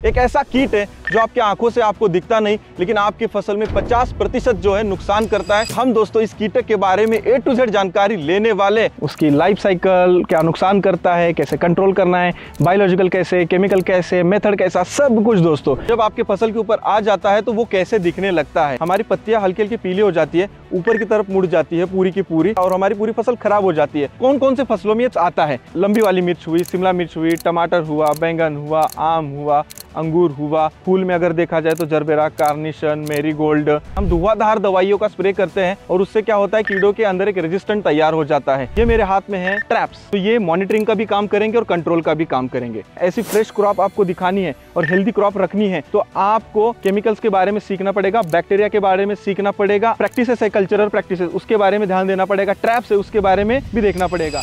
एक ऐसा कीट है जो आपकी आंखों से आपको दिखता नहीं, लेकिन आपकी फसल में 50% जो है नुकसान करता है। हम दोस्तों इस कीटक के बारे में A to Z जानकारी लेने वाले, उसकी लाइफ साइकिल, क्या नुकसान करता है, कैसे कंट्रोल करना है, बायोलॉजिकल कैसे, केमिकल कैसे, मेथड कैसा, सब कुछ दोस्तों जब आपके फसल के ऊपर आ जाता है तो वो कैसे दिखने लगता है। हमारी पत्तियां हल्की हल्की पीली हो जाती है, ऊपर की तरफ मुड़ जाती है पूरी की पूरी, और हमारी पूरी फसल खराब हो जाती है। कौन कौन से फसलों में ये आता है? लंबी वाली मिर्च हुई, शिमला मिर्च हुई, टमाटर हुआ, बैंगन हुआ, आम हुआ, अंगूर हुआ। फूल में अगर देखा जाए तो जरबेरा, कार्निशन, मैरीगोल्ड। हम धुआंधार दवाइयों का स्प्रे करते हैं और उससे क्या होता है, कीड़ों के अंदर एक रेजिस्टेंट तैयार हो जाता है। ये मेरे हाथ में है ट्रैप्स, तो ये मॉनिटरिंग का भी काम करेंगे और कंट्रोल का भी काम करेंगे। ऐसी फ्रेश क्रॉप आपको दिखानी है और हेल्दी क्रॉप रखनी है तो आपको केमिकल्स के बारे में सीखना पड़ेगा, बैक्टीरिया के बारे में सीखना पड़ेगा, प्रैक्टिसेस है, कल्चरल प्रैक्टिसेस, उसके बारे में ध्यान देना पड़ेगा, ट्रैप्स है उसके बारे में भी देखना पड़ेगा।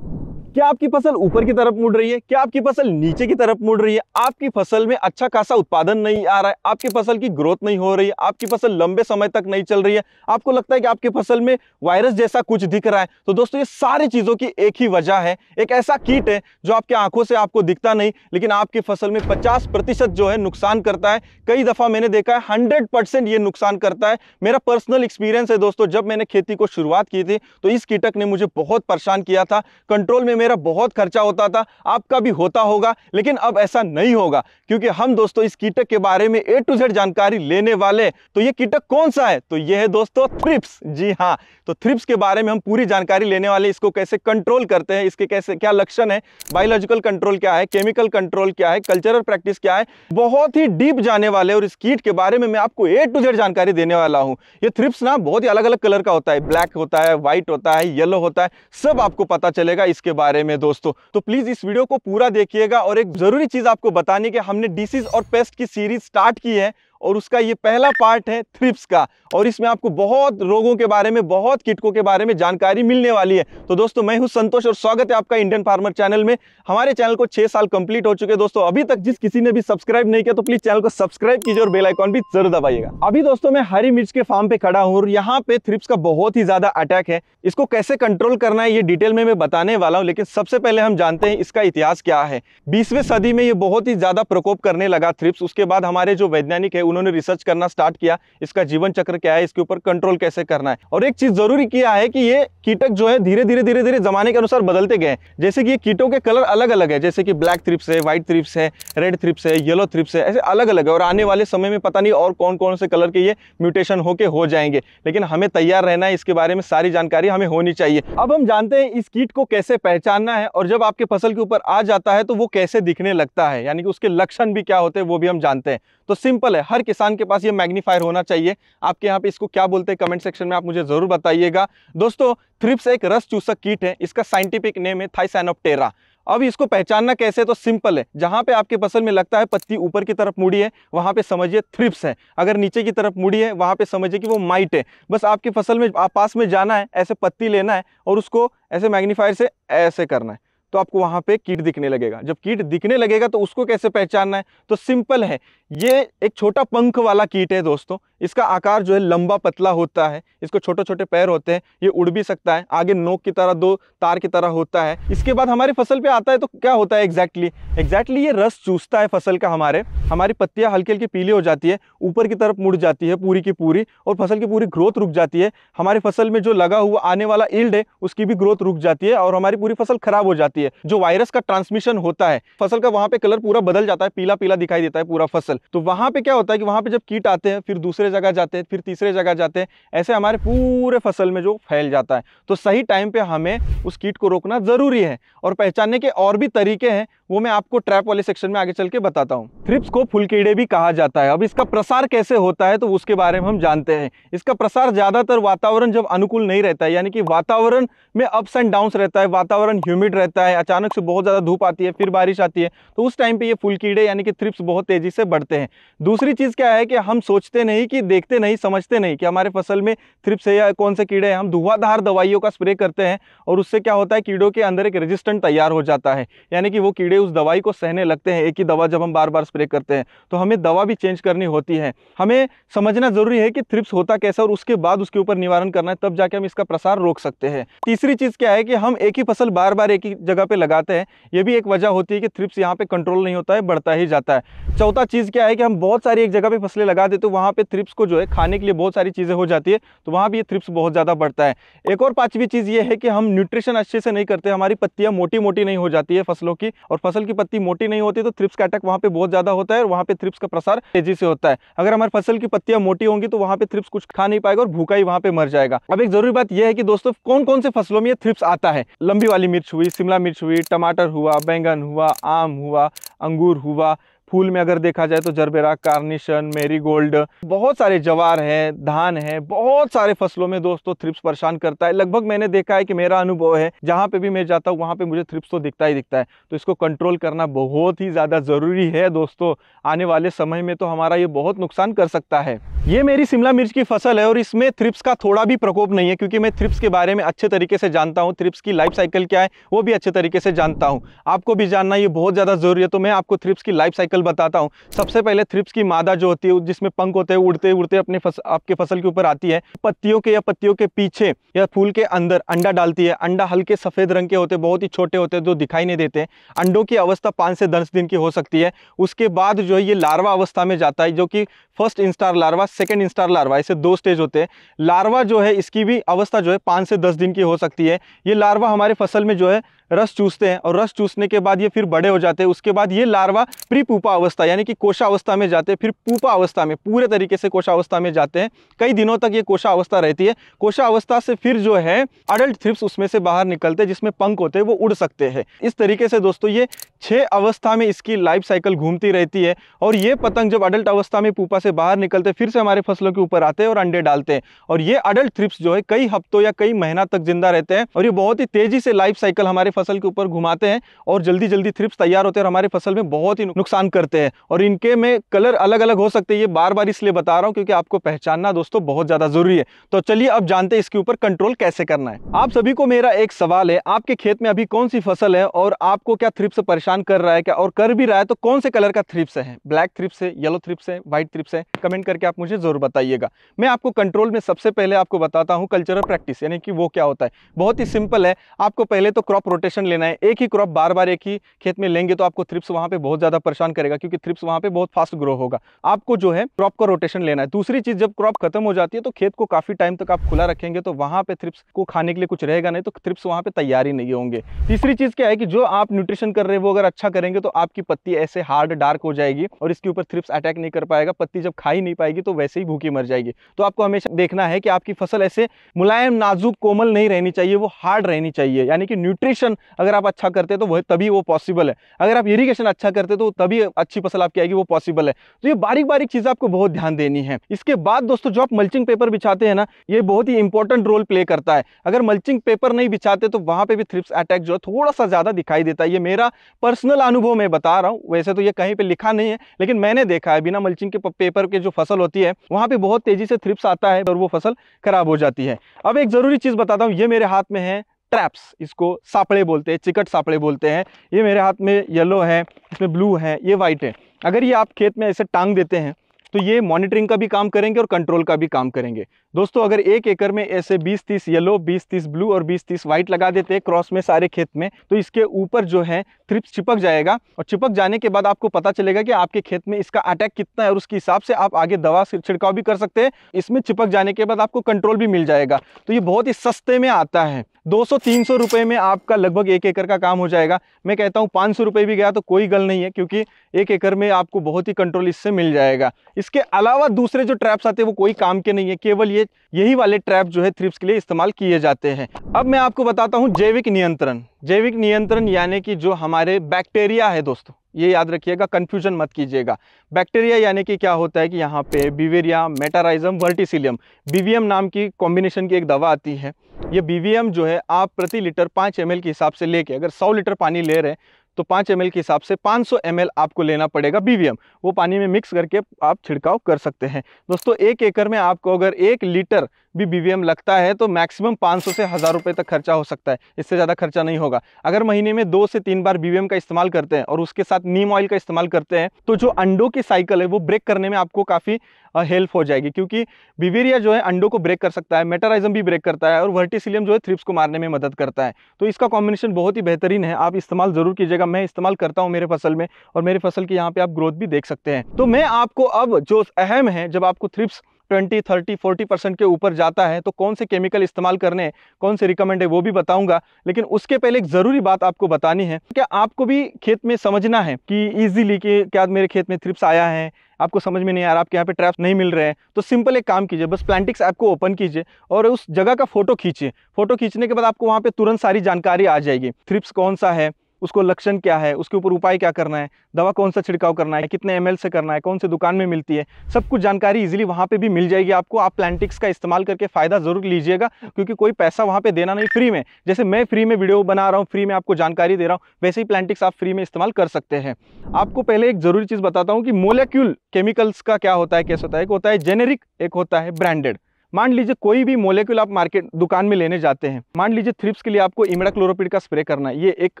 क्या आपकी फसल ऊपर की तरफ मुड़ रही है? क्या आपकी फसल नीचे की तरफ मुड़ रही है? आपकी फसल में अच्छा खासा उत्पादन नहीं आ रहा है, आपकी फसल की ग्रोथ नहीं हो रही है, आपकी फसल लंबे समय तक नहीं चल रही है, आपको लगता है कि आपकी फसल में वायरस जैसा कुछ दिख रहा है, तो दोस्तों ये सारी चीजों की एक ही वजह है। एक ऐसा कीट है जो आपकी आंखों से आपको दिखता नहीं, लेकिन आपकी फसल में 50% जो है नुकसान करता है। कई दफा मैंने देखा है 100% ये नुकसान करता है। मेरा पर्सनल एक्सपीरियंस है दोस्तों, जब मैंने खेती को शुरुआत की थी तो इस कीटक ने मुझे बहुत परेशान किया था। कंट्रोल में मेरा बहुत खर्चा होता था, आपका भी होता होगा, लेकिन अब ऐसा नहीं होगा क्योंकि हम दोस्तों इस कीटक के बारे में A to Z जानकारी लेने वाले। तो ये कीटक कौन सा है? तो ये है दोस्तों थ्रिप्स। जी हाँ, तो थ्रिप्स के बारे में हम पूरी जानकारी लेने वाले। इसको कैसे कंट्रोल करते हैं, इसके कैसे क्या लक्षण है, बायोलॉजिकल कंट्रोल क्या है, केमिकल कंट्रोल क्या है, कल्चरल प्रैक्टिस क्या है, बहुत ही डीप जाने वाले। और इस कीट के बारे में मैं आपको A to Z जानकारी देने वाला हूं। ये थ्रिप्स ना बहुत ही अलग अलग कलर का होता है, ब्लैक होता है, व्हाइट होता है, येलो होता है, सब आपको पता चलेगा इसके बारे में दोस्तों। तो प्लीज इस वीडियो को पूरा देखिएगा। और एक जरूरी चीज आपको बताने की, हमने डिसीज और पेस्ट की सीरीज स्टार्ट की है और उसका ये पहला पार्ट है थ्रिप्स का, और इसमें आपको बहुत रोगों के बारे में, बहुत कीटकों के बारे में जानकारी मिलने वाली है। तो दोस्तों मैं हूं संतोष और स्वागत है आपका इंडियन फार्मर चैनल में। हमारे चैनल को 6 साल कंप्लीट हो चुके हैं दोस्तों। अभी तक जिस किसी ने भी सब्सक्राइब नहीं किया तो प्लीज चैनल को सब्सक्राइब कीजिए और बेल आइकॉन भी जरूर दबाइएगा। अभी दोस्तों मैं हरी मिर्च के फार्म पे खड़ा हूं और यहाँ पे थ्रिप्स का बहुत ही ज्यादा अटैक है। इसको कैसे कंट्रोल करना है ये डिटेल में मैं बताने वाला हूं, लेकिन सबसे पहले हम जानते हैं इसका इतिहास क्या है। 20वीं सदी में ये बहुत ही ज्यादा प्रकोप करने लगा थ्रिप्स। उसके बाद हमारे जो वैज्ञानिक है उन्होंने रिसर्च करना स्टार्ट किया, इसका जीवन चक्र क्या है, इसके ऊपर कंट्रोल कैसे करना है। और एक चीज जरूरी किया है कि ये कीटक जो है धीरे धीरे जमाने के अनुसार बदलते गए। जैसे कि ये कीटों के कलर अलग अलग है, जैसे कि ब्लैक थ्रिप्स है, व्हाइट थ्रिप्स है, रेड थ्रिप्स है, येलो थ्रिप्स है, ऐसे अलग अलग है। और आने वाले समय में पता नहीं और कौन कौन से कलर के ये म्यूटेशन होके हो जाएंगे, लेकिन हमें तैयार रहना है, इसके बारे में सारी जानकारी हमें होनी चाहिए। अब हम जानते हैं इस कीट को कैसे पहचानना है, और जब आपके फसल के ऊपर आ जाता है तो वो कैसे दिखने लगता है, यानी कि उसके लक्षण भी क्या होते हैं वो भी हम जानते हैं। तो सिंपल है, हर किसान के पास ये मैग्नीफायर होना चाहिए। आपके यहाँ पे इसको क्या बोलते हैं कमेंट सेक्शन में आप मुझे जरूर बताइएगा। दोस्तों थ्रिप्स एक रस चूसक कीट है, इसका साइंटिफिक नेम है थाइसैनोप्टेरा। अब इसको पहचानना कैसे? तो सिंपल है, जहां पे आपके फसल में लगता है पत्ती ऊपर की तरफ मुड़ी है वहां पे समझिए थ्रिप्स है, अगर नीचे की तरफ मुड़ी है वहां पे समझिए कि वो माइट है। बस आपकी फसल में पास में जाना है, ऐसे पत्ती लेना है और उसको ऐसे मैग्नीफायर से ऐसे करना है तो आपको वहां पे कीट दिखने लगेगा। जब कीट दिखने लगेगा तो उसको कैसे पहचानना है? तो सिंपल है, ये एक छोटा पंख वाला कीट है दोस्तों। इसका आकार जो है लंबा पतला होता है, इसको छोटे छोटे पैर होते हैं, ये उड़ भी सकता है, आगे नोक की तरह 2 तार की तरह होता है। इसके बाद हमारी फसल पे आता है तो क्या होता है एग्जैक्टली ये रस चूसता है फसल का। हमारी पत्तियां हल्की हल्की पीली हो जाती है, ऊपर की तरफ मुड़ जाती है पूरी की पूरी, और फसल की पूरी ग्रोथ रुक जाती है। हमारी फसल में जो लगा हुआ आने वाला यील्ड है उसकी भी ग्रोथ रुक जाती है और हमारी पूरी फसल खराब हो जाती है। जो वायरस का ट्रांसमिशन होता है फसल का, वहां पे कलर पूरा बदल जाता है, पीला पीला दिखाई देता है पूरा फसल। तो वहां पे क्या होता है कि वहां पे जब कीट आते हैं फिर दूसरे जगह जाते हैं, फिर तीसरे जगह जाते हैं, ऐसे हमारे पूरे फसल में जो फैल जाता है। तो सही टाइम पे हमें उस कीट को रोकना जरूरी है, और पहचानने के और भी तरीके हैं, वो मैं आपको ट्रैप वाले सेक्शन में आगे चल के बताता हूं। थ्रिप्स को फूल कीड़े भी कहा जाता है। अब इसका प्रसार कैसे होता है तो उसके बारे में हम जानते हैं। इसका प्रसार ज्यादातर वातावरण जब अनुकूल नहीं रहता है, यानी कि वातावरण में अप्स एंड डाउन्स रहता है, वातावरण ह्यूमिड रहता है, अचानक से बहुत ज्यादा धूप आती है, फिर बारिश आती है, तो उस टाइम पे ये फूल कीड़े यानी कि थ्रिप्स बहुत तेजी से बढ़ते हैं। दूसरी चीज क्या है कि हम सोचते नहीं कि कि देखते नहीं, समझते नहीं कि हमारे फसल में थ्रिप्स है या कौन से कीड़े हैं। हम धुआंधार दवाइयों का स्प्रे करते हैं और उससे क्या होता है, कीड़ों के अंदर एक रेजिस्टेंट तैयार हो जाता है, यानी कि वो कीड़े उस दवाई को सहने लगते हैं। एक ही दवा जब हम बार बार स्प्रे करते हैं तो हमें दवा भी चेंज करनी होती है। हमें समझना जरूरी है कि थ्रिप्स होता कैसा और उसके बाद उसके ऊपर निवारण करना है, तब जाके हम इसका प्रसार रोक सकते हैं। तीसरी चीज क्या है कि हम एक ही फसल बार बार एक ही जगह पे लगाते हैं, ये भी एक वजह होती है कि थ्रिप्स यहाँ पे कंट्रोल नहीं होता है, बढ़ता ही जाता है। चौथा चीज क्या है कि हम बहुत सारी एक जगह पे फसलें लगा देते हैं, वहां पे थ्रिप्स को जो है खाने के लिए बहुत सारी चीजें हो जाती है, तो वहां भी ये थ्रिप्स बहुत ज्यादा बढ़ता है। एक और पांचवी चीज ये है कि हम न्यूट्रिशन अच्छे से नहीं करते, हमारी पत्तियां मोटी मोटी नहीं हो जाती है फसलों की, और फसल की पत्ती मोटी नहीं होती तो थ्रिप्स का अटैक वहां पे बहुत ज्यादा होता है और वहां पे थ्रिप्स का प्रसार तेजी से होता है। अगर हमारी फसल की पत्तियां मोटी होंगी तो वहां पे थ्रिप्स कुछ खा नहीं पाएगा और भूखा ही वहां पे मर जाएगा। अब एक जरूरी बात यह है कि दोस्तों कौन कौन से फसलों में ये थ्रिप्स आता है। लंबी वाली मिर्च हुई, शिमला मिर्च हुई, टमाटर हुआ, बैंगन हुआ, आम हुआ, अंगूर हुआ, फूल में अगर देखा जाए तो जरबेरा, कार्निशन, मैरीगोल्ड, बहुत सारे जवार है, धान है, बहुत सारे फसलों में दोस्तों थ्रिप्स परेशान करता है। लगभग मैंने देखा है कि मेरा अनुभव है, जहां पे भी मैं जाता हूं वहां पे मुझे थ्रिप्स तो दिखता ही दिखता है। तो इसको कंट्रोल करना बहुत ही ज्यादा जरूरी है दोस्तों, आने वाले समय में तो हमारा ये बहुत नुकसान कर सकता है। ये मेरी शिमला मिर्च की फसल है और इसमें थ्रिप्स का थोड़ा भी प्रकोप नहीं है, क्योंकि मैं थ्रिप्स के बारे में अच्छे तरीके से जानता हूं, थ्रिप्स की लाइफ साइकिल क्या है वो भी अच्छे तरीके से जानता हूं। आपको भी जानना ये बहुत ज्यादा जरूरी है, तो मैं आपको थ्रिप्स की लाइफ साइकिल बताता हूं। सबसे पहले थ्रिप्स की मादा जो होती है, जिसमें पंख होते हैं, उड़ते उड़ते आपके फसल के ऊपर आती है, पत्तियों के या पत्तियों के पीछे या फूल के अंदर अंडा डालती है। अंडा हल्के सफेद रंग के होते हैं, बहुत ही छोटे होते हैं, जो दिखाई नहीं देते। अंडों की अवस्था 5 से 10 दिन की हो सकती है। उसके बाद जो है ये लार्वा अवस्था में जाता है, जो कि first instar larva, second instar larva, ऐसे 2 स्टेज होते हैं। लार्वा जो है इसकी भी अवस्था जो है 5 से 10 दिन की हो सकती है। ये लार्वा हमारे फसल में जो है रस चूसते हैं और रस चूसने के बाद ये फिर बड़े हो जाते हैं। उसके बाद ये लार्वा प्री पूपा अवस्था यानी कि कोशावस्था में जाते हैं, फिर पूपा अवस्था में, पूरे तरीके से कोशावस्था में जाते हैं। कई दिनों तक ये कोशावस्था रहती है। कोशावस्था से फिर जो है अडल्ट थ्रिप्स उसमें से बाहर निकलते हैं, जिसमें पंख होते हैं, वो उड़ सकते हैं। इस तरीके से दोस्तों ये 6 अवस्था में इसकी लाइफ साइकिल घूमती रहती है। और ये पतंग जब अडल्ट अवस्था में पूपा से बाहर निकलते फिर से हमारे फसलों के ऊपर आते हैं और अंडे डालते हैं। और ये अडल्ट थ्रिप्स जो है कई हफ्तों या कई महीना तक जिंदा रहते हैं और ये बहुत ही तेजी से लाइफ साइकिल हमारे फसल के ऊपर घुमाते हैं और जल्दी जल्दी थ्रिप्स तैयार होते हैं और हमारे फसल में बहुत ही नुकसान करते हैं। और इनके में कलर अलग अलग हो सकते हैं, ये बार बार इसलिए बता रहा हूं क्योंकि आपको पहचानना दोस्तों बहुत ज्यादा जरूरी है। तो चलिए अब जानते हैं इसके ऊपर कंट्रोल कैसे करना है। आप सभी को मेरा एक सवाल है, आपके खेत में अभी कौन सी फसल है और आपको क्या थ्रिप्स परेशान कर रहा है क्या, और कर भी रहा है तो कौन से कलर का थ्रिप्स है, ब्लैक थ्रिप्स है, येलो थ्रिप्स है, व्हाइट थ्रिप्स है, कमेंट करके आप मुझे जरूर बताइएगा। मैं आपको कंट्रोल में सबसे पहले आपको बताता हूं कल्चरल प्रैक्टिस, यानी कि वो क्या होता है। बहुत ही सिंपल है, आपको पहले तो क्रॉप रोटेशन लेना है। एक ही क्रॉप बार बार एक ही खेत में लेंगे तो आपको थ्रिप्स वहां पे बहुत ज्यादा परेशान करेगा, क्योंकि थ्रिप्स वहां पे बहुत फास्ट ग्रो होगा। आपको जो है क्रॉप का रोटेशन लेना है। दूसरी चीज, जब क्रॉप खत्म हो जाती है तो खेत को काफी टाइम तक आप खुला रखेंगे तो वहां पे थ्रिप्स को खाने के लिए कुछ रहेगा नहीं, तो थ्रिप्स वहां पे तैयार ही नहीं होंगे। तीसरी चीज क्या है कि जो आप न्यूट्रिशन कर रहे हैं वो अगर अच्छा करेंगे तो आपकी पत्ती ऐसे हार्ड डार्क हो जाएगी और इसके ऊपर थ्रिप्स अटैक नहीं कर पाएगा। पत्ती जब खा ही नहीं पाएगी तो वैसे ही भूखी मर जाएगी। तो आपको हमेशा देखना है कि आपकी फसल ऐसे मुलायम, नाजुक, कोमल नहीं रहनी चाहिए, वो हार्ड रहनी चाहिए। यानी कि न्यूट्रिशन अगर आप अच्छा करते तो वह तभी वो पॉसिबल है। अगर आप इरिगेशन अच्छा करते तो तभी अच्छी फसल आपकी आएगी, वो पॉसिबल है। तो ये बारीक बारीक चीजें आपको बहुत ध्यान देनी है। इसके बाद दोस्तों जो आप मल्चिंग पेपर बिछाते हैं ना, ये बहुत ही इंपॉर्टेंट रोल प्ले करता है। अगर मल्चिंग पेपर नहीं बिछाते तो वहां पे भी थ्रिप्स अटैक जो है थोड़ा सा ज्यादा दिखाई देता है। ये मेरा पर्सनल अनुभव मैं बता रहा हूं, वैसे तो ये कहीं पे लिखा नहीं है, लेकिन मैंने देखा है बिना मल्चिंग के पेपर के जो फसल होती है वहां पे बहुत तेजी से थ्रिप्स आता है और वो फसल खराब हो जाती है। अब एक जरूरी चीज बताता हूं, ये मेरे हाथ में है ट्रैप्स, इसको सापड़े बोलते हैं, चिकट सापड़े बोलते हैं। ये मेरे हाथ में येलो है, इसमें ब्लू है, ये व्हाइट है। अगर ये आप खेत में ऐसे टांग देते हैं तो ये मॉनिटरिंग का भी काम करेंगे और कंट्रोल का भी काम करेंगे। दोस्तों अगर 1 एकड़ में ऐसे 20-30 येलो, 20-30 ब्लू और 20-30 व्हाइट लगा देते हैं क्रॉस में सारे खेत में, तो इसके ऊपर जो है थ्रिप्स चिपक जाएगा और चिपक जाने के बाद आपको पता चलेगा कि आपके खेत में इसका अटैक कितना है और उसके हिसाब से आप आगे दवा से छिड़काव भी कर सकते हैं। इसमें चिपक जाने के बाद आपको कंट्रोल भी मिल जाएगा। तो ये बहुत ही सस्ते में आता है, 200-300 रुपए में आपका लगभग 1 एकड़ का काम हो जाएगा। मैं कहता हूँ 500 रुपए भी गया तो कोई गल नहीं है, क्योंकि 1 एकड़ में आपको बहुत ही कंट्रोल इससे मिल जाएगा। इसके अलावा दूसरे जो ट्रैप्स आते हैं वो कोई काम के नहीं है, केवल यही वाले ट्रैप जो है थ्रिप्स के लिए इस्तेमाल किए जाते हैं। अब मैं आपको बताता हूँ जैविक नियंत्रण। जैविक नियंत्रण यानी कि जो हमारे बैक्टीरिया है दोस्तों, ये याद रखिएगा, कंफ्यूजन मत कीजिएगा। बैक्टीरिया यानी कि क्या होता है कि यहाँ पे बीवेरिया, मेटाराइजम, वर्टिसिलियम, बीवीएम नाम की कॉम्बिनेशन की एक दवा आती है। ये बीवीएम जो है आप प्रति लीटर 5 ml के हिसाब से लेके, अगर 100 लीटर पानी ले रहे हैं तो 5 ml के हिसाब से 500 ml आपको लेना पड़ेगा BVM। वो पानी में मिक्स करके आप छिड़काव कर सकते हैं। दोस्तों 1 एकड़ में आपको अगर 1 लीटर भी BVM लगता है तो मैक्सिमम 500 से 1000 रुपये तक खर्चा हो सकता है, इससे ज़्यादा खर्चा नहीं होगा। अगर महीने में 2 से 3 बार BVM का इस्तेमाल करते हैं और उसके साथ नीम ऑयल का इस्तेमाल करते हैं तो जो अंडों की साइकिल है वो ब्रेक करने में आपको काफ़ी हेल्प हो जाएगी, क्योंकि बिवेरिया जो है अंडों को ब्रेक कर सकता है, मेटाराइजम भी ब्रेक करता है और वर्टिसिलियम जो है थ्रिप्स को मारने में मदद करता है। तो इसका कॉम्बिनेशन बहुत ही बेहतरीन है, आप इस्तेमाल जरूर कीजिएगा। मैं इस्तेमाल करता हूं मेरे फसल में और मेरे फसल की यहाँ पे आप ग्रोथ भी देख सकते हैं। तो मैं आपको अब जो अहम है, जब आपको थ्रिप्स 20, 30, 40% के ऊपर जाता है तो कौन से केमिकल इस्तेमाल करने हैं, कौन से रिकमेंड है वो भी बताऊंगा। लेकिन उसके पहले एक ज़रूरी बात आपको बतानी है, क्या आपको भी खेत में समझना है कि इजीली कि क्या मेरे खेत में थ्रिप्स आया है, आपको समझ में नहीं आ रहा, आपके यहाँ पे ट्रैप्स नहीं मिल रहे हैं, तो सिंपल एक काम कीजिए, बस प्लांटिक्स ऐप को ओपन कीजिए और उस जगह का फोटो खींचिए। फोटो खींचने के बाद आपको वहाँ पे तुरंत सारी जानकारी आ जाएगी। थ्रिप्स कौन सा है, उसको लक्षण क्या है, उसके ऊपर उपाय क्या करना है, दवा कौन सा छिड़काव करना है, कितने ml से करना है, कौन से दुकान में मिलती है, सब कुछ जानकारी इजीली वहाँ पे भी मिल जाएगी आपको। आप प्लांटिक्स का इस्तेमाल करके फ़ायदा ज़रूर लीजिएगा, क्योंकि कोई पैसा वहाँ पे देना नहीं, फ्री में। जैसे मैं फ्री में वीडियो बना रहा हूँ, फ्री में आपको जानकारी दे रहा हूँ, वैसे ही प्लांटिक्स आप फ्री में इस्तेमाल कर सकते हैं। आपको पहले एक ज़रूरी चीज़ बताता हूँ कि मोलेक्यूल केमिकल्स का क्या होता है, कैसे होता है। एक होता है जेनेरिक, एक होता है ब्रांडेड। मान लीजिए कोई भी मोलेक्यूल आप मार्केट दुकान में लेने जाते हैं, मान लीजिए थ्रिप्स के लिए आपको इमिडाक्लोरोपिड का स्प्रे करना है, ये एक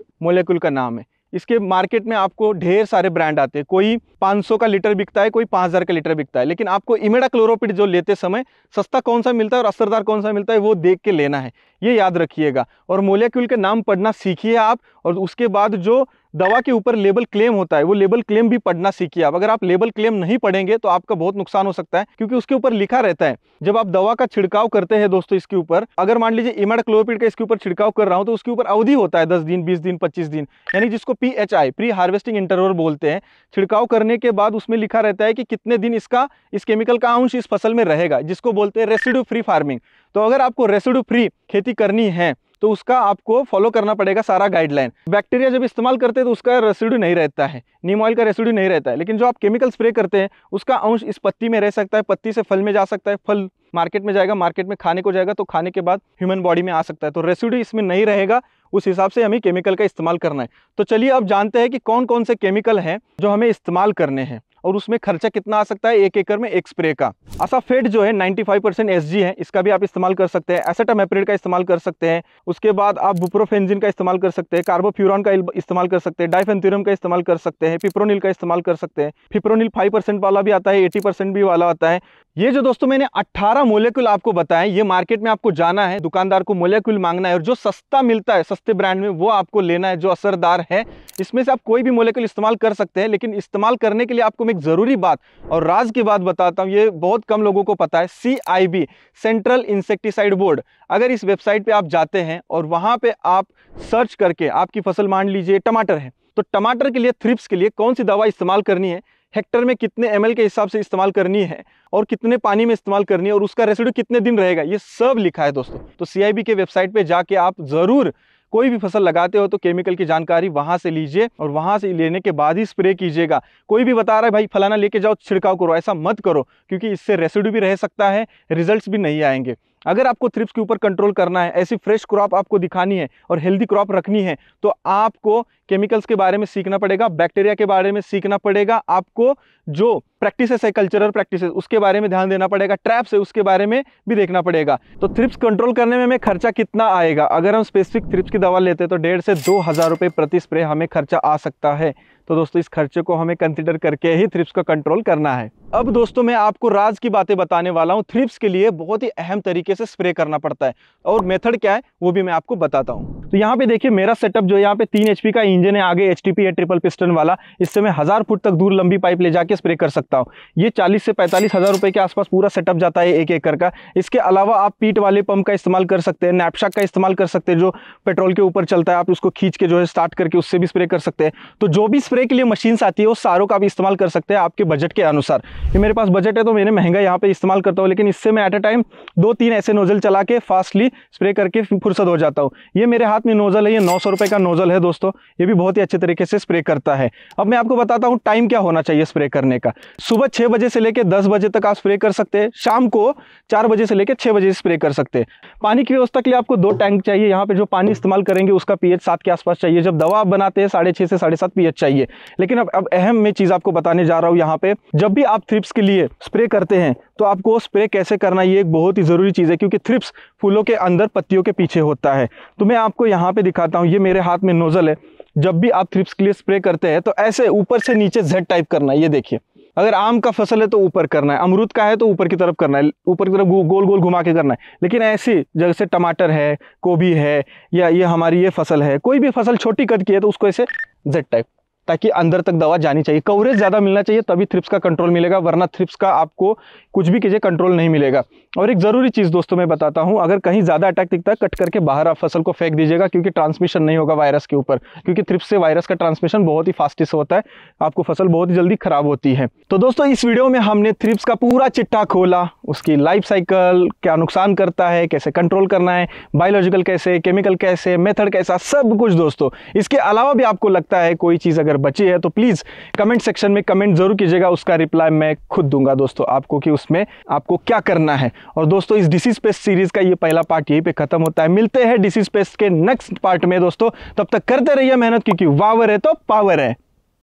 मोलेक्यूल का नाम है। इसके मार्केट में आपको ढेर सारे ब्रांड आते हैं, कोई 500 का लीटर बिकता है, कोई 5000 का लीटर बिकता है, लेकिन आपको इमिडाक्लोरोपिड जो लेते समय सस्ता कौन सा मिलता है और असरदार कौन सा मिलता है वो देख के लेना है, ये याद रखिएगा। और मोलेक्यूल के नाम पढ़ना सीखिए आप, और उसके बाद जो दवा के ऊपर लेबल क्लेम होता है वो लेबल क्लेम भी पढ़ना सीखिए आप। अगर आप लेबल क्लेम नहीं पढ़ेंगे तो आपका बहुत नुकसान हो सकता है, क्योंकि उसके ऊपर लिखा रहता है। जब आप दवा का छिड़काव करते हैं दोस्तों, इसके ऊपर अगर मान लीजिए इमिडाक्लोरोपिड का इसके ऊपर छिड़काव कर रहा हूं तो उसके ऊपर अवधि होता है 10 दिन, 20 दिन, 25 दिन, यानी जिसको PHI, प्री हार्वेस्टिंग इंटरवल बोलते हैं। छिड़काव करने के बाद उसमें लिखा रहता है कि कितने दिन इस केमिकल का अंश इस फसल में रहेगा, जिसको बोलते हैं रेसिड्यू फ्री फार्मिंग। तो अगर आपको रेसिड्यू फ्री खेती करनी है तो उसका आपको फॉलो करना पड़ेगा सारा गाइडलाइन। बैक्टीरिया जब इस्तेमाल करते हैं तो उसका रेसिड्यू नहीं रहता है, नीम ऑयल का रेसिड्यू नहीं रहता है, लेकिन जो आप केमिकल स्प्रे करते हैं उसका अंश इस पत्ती में रह सकता है, पत्ती से फल में जा सकता है, फल मार्केट में जाएगा, मार्केट में खाने को जाएगा, तो खाने के बाद ह्यूमन बॉडी में आ सकता है। तो रेसिड्यू इसमें नहीं रहेगा, उस हिसाब से हमें केमिकल का इस्तेमाल करना है। तो चलिए अब जानते हैं कि कौन कौन से केमिकल हैं जो हमें इस्तेमाल करने हैं और उसमें खर्चा कितना आ सकता है 1 एकड़ में एक स्प्रे का। असाफेट जो है 95% SG है, इसका भी आप इस्तेमाल कर सकते हैं। एसेटामेप्रिड का इस्तेमाल कर सकते हैं। उसके बाद आप बुप्रोफेंजिन का इस्तेमाल कर सकते हैं, कार्बोफ्यूरॉन का इस्तेमाल कर सकते हैं, डाइफेंथ्यूरम का इस्तेमाल कर सकते हैं, पिप्रोनिल का इस्तेमाल कर सकते हैं। पिप्रोनिल 5% वाला भी आता है, 80% भी वाला आता है। ये जो दोस्तों मैंने 18 मोलेक्यूल आपको बताएं, ये मार्केट में आपको जाना है, दुकानदार को मोलेक्यूल मांगना है और जो सस्ता मिलता है सस्ते ब्रांड में वो आपको लेना है, जो असरदार है। इसमें से आप कोई भी मोलेक्यूल इस्तेमाल कर सकते हैं, लेकिन इस्तेमाल करने के लिए आपको मैं एक ज़रूरी बात और राज की बात बताता हूँ, ये बहुत कम लोगों को पता है। CIB, सेंट्रल इंसेक्टिसाइड बोर्ड, अगर इस वेबसाइट पे आप जाते हैं और वहाँ पे आप सर्च करके, आपकी फसल मान लीजिए टमाटर है, तो टमाटर के लिए थ्रिप्स के लिए कौन सी दवा इस्तेमाल करनी है, हेक्टर में कितने ml के हिसाब से इस्तेमाल करनी है और कितने पानी में इस्तेमाल करनी है और उसका रेसिड्यू कितने दिन रहेगा, ये सब लिखा है दोस्तों। तो CIB के वेबसाइट पे जाके आप ज़रूर कोई भी फसल लगाते हो तो केमिकल की जानकारी वहां से लीजिए और वहां से लेने के बाद ही स्प्रे कीजिएगा। कोई भी बता रहा है भाई फलाना लेके जाओ छिड़काव करो, ऐसा मत करो, क्योंकि इससे रेसिड्यू भी रह सकता है, रिजल्ट्स भी नहीं आएंगे। अगर आपको थ्रिप्स के ऊपर कंट्रोल करना है, ऐसी फ्रेश क्रॉप आपको दिखानी है और हेल्दी क्रॉप रखनी है, तो आपको केमिकल्स के बारे में सीखना पड़ेगा, बैक्टीरिया के बारे में सीखना पड़ेगा, आपको जो प्रैक्टिसेस है, कल्चरल प्रैक्टिसेस, उसके बारे में ध्यान देना पड़ेगा, ट्रैप्स है उसके बारे में भी देखना पड़ेगा। तो थ्रिप्स कंट्रोल करने में हमें खर्चा कितना आएगा, अगर हम स्पेसिफिक थ्रिप्स की दवा लेते हैं तो 1,500 से 2,000 रुपये प्रति स्प्रे हमें खर्चा आ सकता है। तो दोस्तों इस खर्चे को हमें कंसिडर करके ही थ्रिप्स का कंट्रोल करना है। अब दोस्तों मैं आपको राज की बातें बताने वाला हूं। थ्रिप्स के लिए बहुत ही अहम तरीके से स्प्रे करना पड़ता है और मेथड क्या है वो भी मैं आपको बताता हूं। तो यहाँ पे देखिए मेरा सेटअप जो है, यहाँ पे 3 HP का इंजन है, आगे HTP है ट्रिपल पिस्टन वाला। इससे मैं 1000 फुट तक दूर लंबी पाइप ले जाके स्प्रे कर सकता हूँ। ये 40 से 45 हज़ार रुपए के आसपास पूरा सेटअप जाता है 1 एकड़ का। इसके अलावा आप पीट वाले पंप का इस्तेमाल कर सकते हैं, नैपशॉक का इस्तेमाल कर सकते हैं जो पेट्रोल के ऊपर चलता है, आप उसको खींच के जो है स्टार्ट करके उससे भी स्प्रे कर सकते हैं। तो जो भी स्प्रे के लिए मशीन्स आती है वो सारों का भी इस्तेमाल कर सकते हैं आपके बजट के अनुसार। ये मेरे पास बजट है तो मैंने महंगा यहाँ पे इस्तेमाल करता हूँ, लेकिन इससे मैं एट अ टाइम 2-3 ऐसे नोजल चला के फास्टली स्प्रे करके फुर्सत हो जाता हूँ। ये मेरे हाथ में नोजल है, ये 900 रुपये का नोजल है दोस्तों, ये भी बहुत ही अच्छे तरीके से स्प्रे करता है। अब मैं आपको बताता हूँ टाइम क्या होना चाहिए स्प्रे करने का। सुबह 6 बजे से लेकर 10 बजे तक आप स्प्रे कर सकते हैं, शाम को 4 बजे से लेकर 6 बजे स्प्रे कर सकते हैं। पानी की व्यवस्था के लिए आपको 2 टैंक चाहिए। यहाँ पे जो पानी इस्तेमाल करेंगे उसका पीएच 7 के आसपास चाहिए। जब दवा आप बनाते हैं 6.5 से 7.5 पीएच चाहिए। लेकिन अब अहम मैं चीज़ आपको बताने जा रहा हूँ यहाँ पे, जब भी आप थ्रिप्स के लिए स्प्रे करते हैं तो आपको स्प्रे कैसे करना है, ये एक बहुत ही ज़रूरी चीज़ है, क्योंकि थ्रिप्स फूलों के अंदर पत्तियों के पीछे होता है। तो मैं आपको यहाँ पे दिखाता हूँ, ये मेरे हाथ में नोजल है। जब भी आप थ्रिप्स के लिए स्प्रे करते हैं तो ऐसे ऊपर से नीचे जेड टाइप करना है। ये देखिए, अगर आम का फसल है तो ऊपर करना है, अमरूद का है तो ऊपर की तरफ करना है, ऊपर की तरफ गोल गोल घुमा के करना है। लेकिन ऐसी जैसे टमाटर है, गोभी है, या ये हमारी ये फसल है, कोई भी फसल छोटी कद की है तो उसको ऐसे जेड टाइप, ताकि अंदर तक दवा जानी चाहिए। कवरेज ज़्यादा मिलना चाहिए, तभी थ्रिप्स का कंट्रोल मिलेगा, वरना थ्रिप्स का आपको कुछ भी कीजिए कंट्रोल नहीं मिलेगा। और एक ज़रूरी चीज़ दोस्तों मैं बताता हूं, अगर कहीं ज़्यादा अटैक दिखता है कट करके बाहर आप फसल को फेंक दीजिएगा, क्योंकि ट्रांसमिशन नहीं होगा वायरस के ऊपर, क्योंकि थ्रिप्स से वायरस का ट्रांसमिशन बहुत ही फास्टेस्ट होता है, आपको फसल बहुत ही जल्दी खराब होती है। तो दोस्तों इस वीडियो में हमने थ्रिप्स का पूरा चिट्ठा खोला, उसकी लाइफ साइकिल, क्या नुकसान करता है, कैसे कंट्रोल करना है, बायोलॉजिकल कैसे, केमिकल कैसे, मेथड कैसा, सब कुछ दोस्तों। इसके अलावा भी आपको लगता है कोई चीज़ अगर बची है तो प्लीज़ कमेंट सेक्शन में कमेंट जरूर कीजिएगा, उसका रिप्लाई मैं खुद दूंगा दोस्तों आपको, कि उसमें आपको क्या करना है। और दोस्तों इस डिसीज पेस्ट सीरीज का ये पहला पार्ट यहीं पे खत्म होता है। मिलते हैं डिसीज पेस्ट के नेक्स्ट पार्ट में दोस्तों, तब तक करते रहिए मेहनत, क्योंकि वावर है तो पावर है।